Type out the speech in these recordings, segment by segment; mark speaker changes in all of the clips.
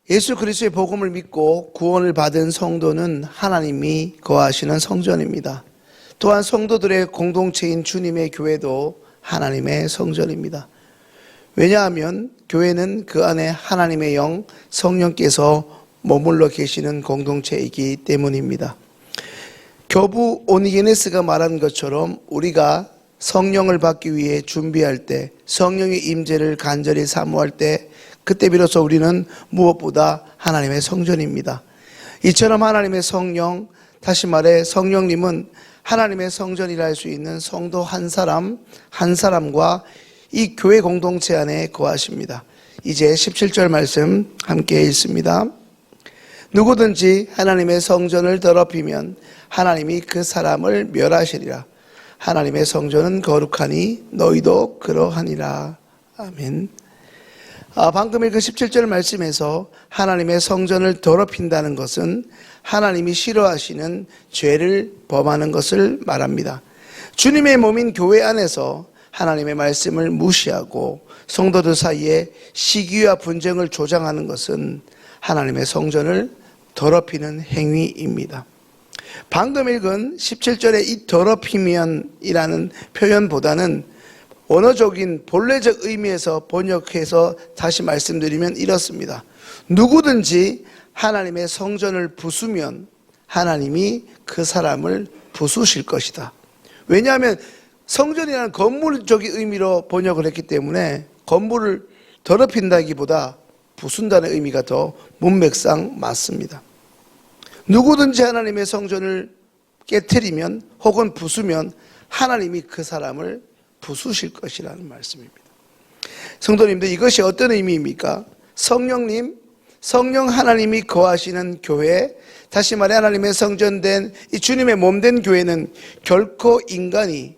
Speaker 1: 예수 그리스도의 복음을 믿고 구원을 받은 성도는 하나님이 거하시는 성전입니다. 또한 성도들의 공동체인 주님의 교회도 하나님의 성전입니다. 왜냐하면 교회는 그 안에 하나님의 영, 성령께서 머물러 계시는 공동체이기 때문입니다. 교부 오니게네스가 말한 것처럼 우리가 성령을 받기 위해 준비할 때, 성령의 임재를 간절히 사모할 때, 그때 비로소 우리는 무엇보다 하나님의 성전입니다. 이처럼 하나님의 성령, 다시 말해 성령님은 하나님의 성전이라 할 수 있는 성도 한 사람과 이 교회 공동체 안에 거하십니다. 이제 17절 말씀 함께 읽습니다. 누구든지 하나님의 성전을 더럽히면 하나님이 그 사람을 멸하시리라. 하나님의 성전은 거룩하니 너희도 그러하니라. 아멘. 방금 읽은 17절 말씀에서 하나님의 성전을 더럽힌다는 것은 하나님이 싫어하시는 죄를 범하는 것을 말합니다. 주님의 몸인 교회 안에서 하나님의 말씀을 무시하고 성도들 사이에 시기와 분쟁을 조장하는 것은 하나님의 성전을 더럽히는 행위입니다. 방금 읽은 17절의 이 더럽히면이라는 표현보다는 원어적인 본래적 의미에서 번역해서 다시 말씀드리면 이렇습니다. 누구든지 하나님의 성전을 부수면 하나님이 그 사람을 부수실 것이다. 왜냐하면 성전이라는 건물적인 의미로 번역을 했기 때문에 건물을 더럽힌다기보다 부순다는 의미가 더 문맥상 맞습니다. 누구든지 하나님의 성전을 깨트리면 혹은 부수면 하나님이 그 사람을 부수실 것이라는 말씀입니다. 성도님들, 이것이 어떤 의미입니까? 성령 하나님이 거하시는 교회, 다시 말해 하나님의 성전된 이 주님의 몸된 교회는 결코 인간이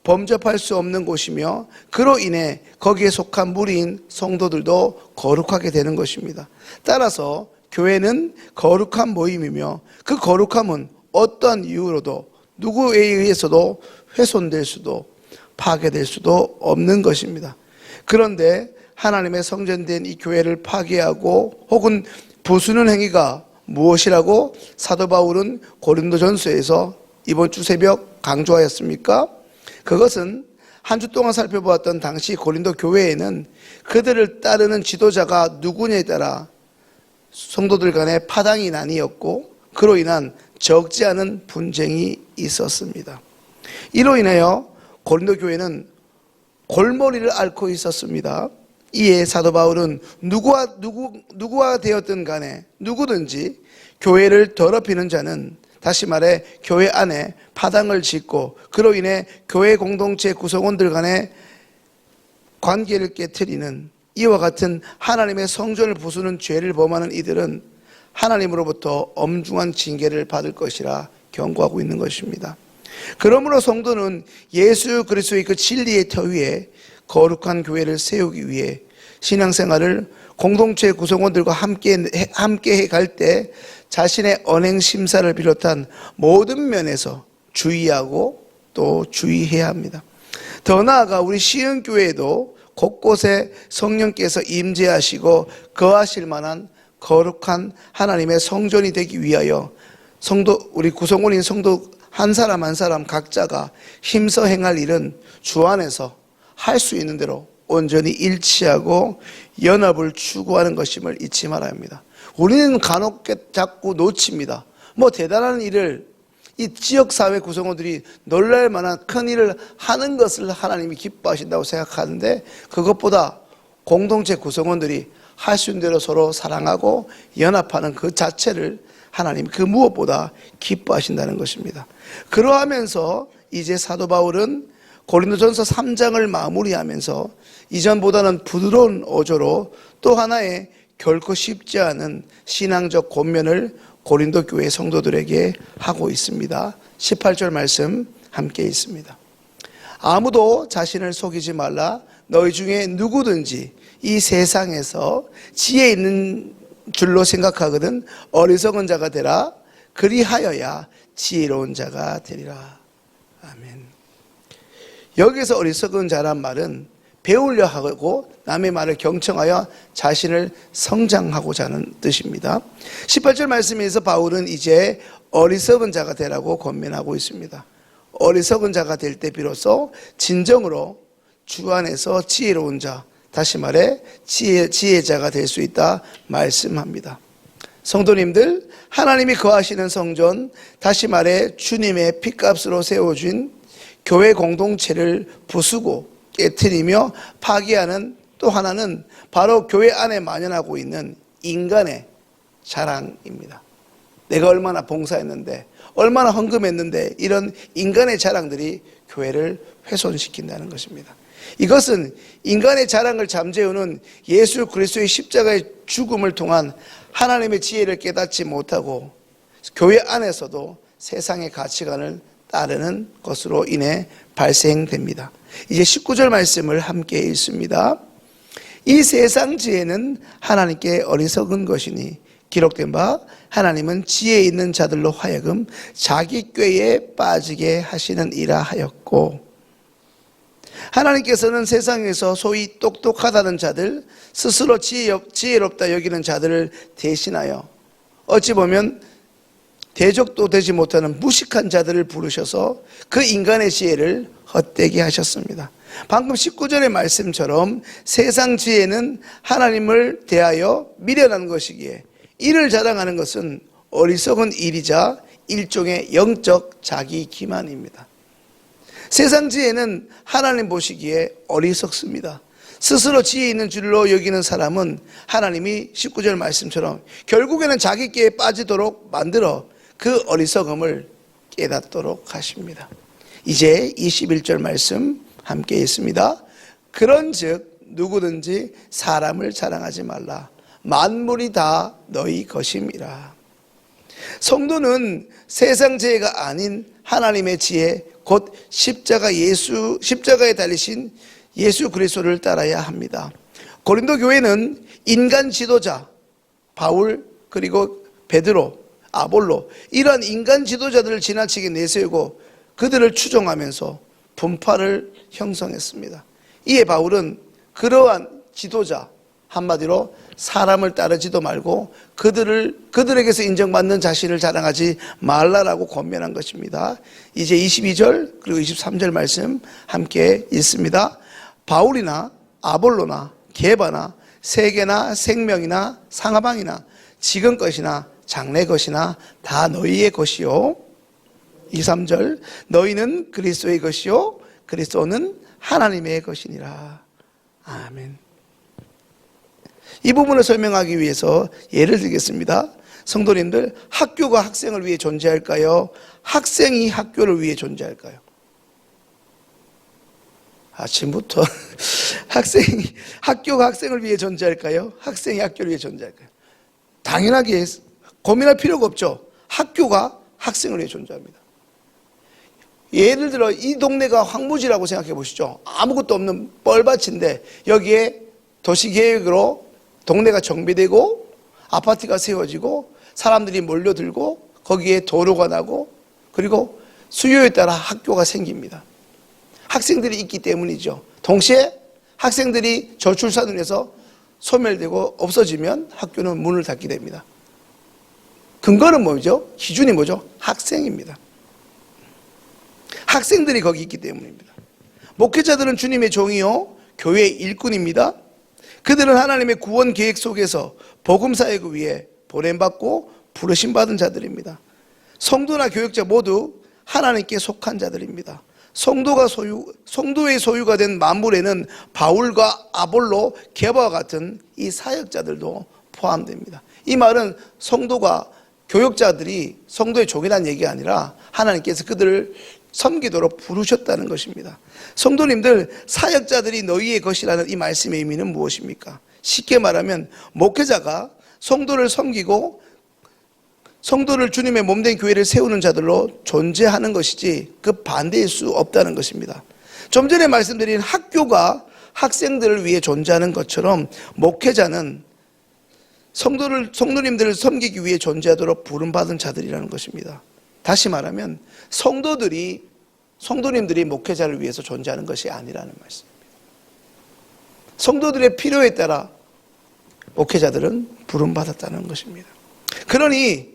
Speaker 1: 범접할 수 없는 곳이며 그로 인해 거기에 속한 무리인 성도들도 거룩하게 되는 것입니다. 따라서 교회는 거룩한 모임이며 그 거룩함은 어떠한 이유로도 누구에 의해서도 훼손될 수도 파괴될 수도 없는 것입니다. 그런데 하나님의 성전된 이 교회를 파괴하고 혹은 부수는 행위가 무엇이라고 사도 바울은 고린도전서에서 이번 주 새벽 강조하였습니까? 그것은 한 주 동안 살펴보았던 당시 고린도 교회에는 그들을 따르는 지도자가 누구냐에 따라 성도들 간에 파당이 나뉘었고 그로 인한 적지 않은 분쟁이 있었습니다. 이로 인하여 고린도 교회는 골머리를 앓고 있었습니다. 이에 사도 바울은 누구와 되었든 간에 누구든지 교회를 더럽히는 자는, 다시 말해 교회 안에 파당을 짓고 그로 인해 교회 공동체 구성원들 간의 관계를 깨트리는 이와 같은 하나님의 성전을 부수는 죄를 범하는 이들은 하나님으로부터 엄중한 징계를 받을 것이라 경고하고 있는 것입니다. 그러므로 성도는 예수 그리스도의 그 진리의 터 위에 거룩한 교회를 세우기 위해 신앙생활을 공동체 구성원들과 함께 갈 때 자신의 언행 심사를 비롯한 모든 면에서 주의하고 또 주의해야 합니다. 더 나아가 우리 시흥교회도 곳곳에 성령께서 임재하시고 거하실 만한 거룩한 하나님의 성전이 되기 위하여 우리 구성원인 성도 한 사람 한 사람 각자가 힘써 행할 일은 주 안에서 할 수 있는 대로 온전히 일치하고 연합을 추구하는 것임을 잊지 말아야 합니다. 우리는 간혹 자꾸 놓칩니다. 대단한 일을 이 지역사회 구성원들이 놀랄 만한 큰 일을 하는 것을 하나님이 기뻐하신다고 생각하는데 그것보다 공동체 구성원들이 할 수 있는 대로 서로 사랑하고 연합하는 그 자체를 하나님 그 무엇보다 기뻐하신다는 것입니다. 그러하면서 이제 사도 바울은 고린도전서 3장을 마무리하면서 이전보다는 부드러운 어조로 또 하나의 결코 쉽지 않은 신앙적 권면을 고린도 교회 성도들에게 하고 있습니다. 18절 말씀 함께 있습니다. 아무도 자신을 속이지 말라. 너희 중에 누구든지 이 세상에서 지혜 있는 줄로 생각하거든 어리석은 자가 되라. 그리하여야 지혜로운 자가 되리라. 아멘. 여기서 어리석은 자란 말은 배우려 하고 남의 말을 경청하여 자신을 성장하고자 하는 뜻입니다. 18절 말씀에서 바울은 이제 어리석은 자가 되라고 권면하고 있습니다. 어리석은 자가 될 때 비로소 진정으로 주 안에서 지혜로운 자, 다시 말해 지혜자가 될 수 있다 말씀합니다. 성도님들, 하나님이 거하시는 성전, 다시 말해 주님의 피값으로 세워진 교회 공동체를 부수고 깨트리며 파괴하는 또 하나는 바로 교회 안에 만연하고 있는 인간의 자랑입니다. 내가 얼마나 봉사했는데, 얼마나 헌금했는데, 이런 인간의 자랑들이 교회를 훼손시킨다는 것입니다. 이것은 인간의 자랑을 잠재우는 예수 그리스도의 십자가의 죽음을 통한 하나님의 지혜를 깨닫지 못하고 교회 안에서도 세상의 가치관을 따르는 것으로 인해 발생됩니다. 이제 19절 말씀을 함께 읽습니다. 이 세상 지혜는 하나님께 어리석은 것이니 기록된 바 하나님은 지혜 있는 자들로 하여금 자기 꾀에 빠지게 하시는 이라 하였고, 하나님께서는 세상에서 소위 똑똑하다는 자들, 스스로 지혜롭다 여기는 자들을 대신하여 어찌 보면 대적도 되지 못하는 무식한 자들을 부르셔서 그 인간의 지혜를 헛되게 하셨습니다. 방금 19절의 말씀처럼 세상 지혜는 하나님을 대하여 미련한 것이기에 이를 자랑하는 것은 어리석은 일이자 일종의 영적 자기 기만입니다. 세상 지혜는 하나님 보시기에 어리석습니다. 스스로 지혜 있는 줄로 여기는 사람은 하나님이 19절 말씀처럼 결국에는 자기 꾀에 빠지도록 만들어 그 어리석음을 깨닫도록 하십니다. 이제 21절 말씀 함께 있습니다. 그런즉 누구든지 사람을 자랑하지 말라. 만물이 다 너희 것임이라. 성도는 세상 지혜가 아닌 하나님의 지혜, 곧 십자가에 달리신 예수 그리스도를 따라야 합니다. 고린도 교회는 인간 지도자 바울, 그리고 베드로, 아볼로, 이러한 인간 지도자들을 지나치게 내세우고 그들을 추종하면서 분파를 형성했습니다. 이에 바울은 그러한 지도자, 한마디로 사람을 따르지도 말고 그들에게서 인정받는 자신을 자랑하지 말라라고 권면한 것입니다. 이제 22절 그리고 23절 말씀 함께 읽습니다. 바울이나 아볼로나 게바나 세계나 생명이나 상하방이나 지금 것이나 장래 것이나 다 너희의 것이요. 23절 너희는 그리스도의 것이요 그리스도는 하나님의 것이니라. 아멘. 이 부분을 설명하기 위해서 예를 들겠습니다. 성도님들, 학교가 학생을 위해 존재할까요? 학생이 학교를 위해 존재할까요? 아침부터 학교가 학생을 위해 존재할까요? 학생이 학교를 위해 존재할까요? 당연하게 고민할 필요가 없죠. 학교가 학생을 위해 존재합니다. 예를 들어 이 동네가 황무지라고 생각해 보시죠. 아무것도 없는 뻘밭인데 여기에 도시계획으로 동네가 정비되고 아파트가 세워지고 사람들이 몰려들고 거기에 도로가 나고 그리고 수요에 따라 학교가 생깁니다. 학생들이 있기 때문이죠. 동시에 학생들이 저출산을 해서 소멸되고 없어지면 학교는 문을 닫게 됩니다. 근거는 뭐죠? 기준이 뭐죠? 학생입니다. 학생들이 거기 있기 때문입니다. 목회자들은 주님의 종이요 교회의 일꾼입니다. 그들은 하나님의 구원 계획 속에서 복음 사역을 위해 보냄받고 부르심받은 자들입니다. 성도나 교역자 모두 하나님께 속한 자들입니다. 성도의 소유가 된 만물에는 바울과 아볼로, 게바와 같은 이 사역자들도 포함됩니다. 이 말은 성도가 교역자들이 성도의 종이라는 얘기가 아니라 하나님께서 그들을 섬기도록 부르셨다는 것입니다. 성도님들, 사역자들이 너희의 것이라는 이 말씀의 의미는 무엇입니까? 쉽게 말하면 목회자가 성도를 섬기고 성도를 주님의 몸된 교회를 세우는 자들로 존재하는 것이지 그 반대일 수 없다는 것입니다. 좀 전에 말씀드린 학교가 학생들을 위해 존재하는 것처럼 목회자는 성도님들을 섬기기 위해 존재하도록 부름받은 자들이라는 것입니다. 다시 말하면 성도님들이 목회자를 위해서 존재하는 것이 아니라는 말씀입니다. 성도들의 필요에 따라 목회자들은 부름받았다는 것입니다. 그러니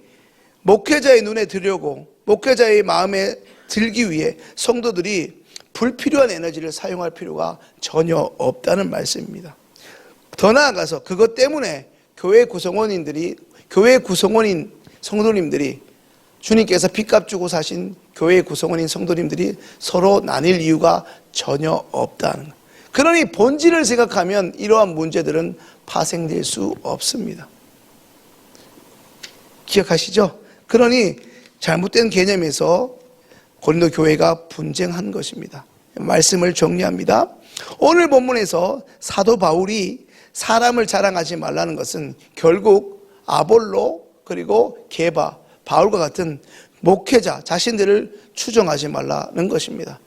Speaker 1: 목회자의 눈에 들려고 목회자의 마음에 들기 위해 성도들이 불필요한 에너지를 사용할 필요가 전혀 없다는 말씀입니다. 더 나아가서 그것 때문에 교회 구성원인 성도님들이 주님께서 빚값 주고 사신 교회 구성원인 성도님들이 서로 나뉠 이유가 전혀 없다는 것. 그러니 본질을 생각하면 이러한 문제들은 파생될 수 없습니다. 기억하시죠? 그러니 잘못된 개념에서 고린도 교회가 분쟁한 것입니다. 말씀을 정리합니다. 오늘 본문에서 사도 바울이 사람을 자랑하지 말라는 것은 결국 아볼로 그리고 게바, 바울과 같은 목회자 자신들을 추종하지 말라는 것입니다.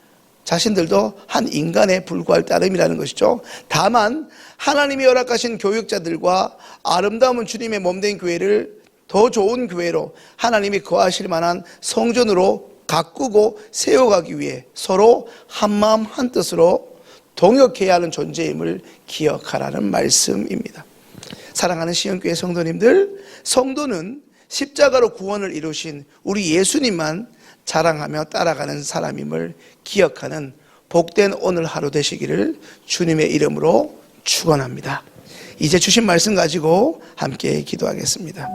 Speaker 1: 자신들도 한 인간에 불과할 따름이라는 것이죠. 다만 하나님이 허락하신 교육자들과 아름다운 주님의 몸된 교회를 더 좋은 교회로 하나님이 거하실 만한 성전으로 가꾸고 세워가기 위해 서로 한마음 한뜻으로 동역해야 하는 존재임을 기억하라는 말씀입니다. 사랑하는 시온교회 성도님들, 성도는 십자가로 구원을 이루신 우리 예수님만 자랑하며 따라가는 사람임을 기억하는 복된 오늘 하루 되시기를 주님의 이름으로 축원합니다. 이제 주신 말씀 가지고 함께 기도하겠습니다.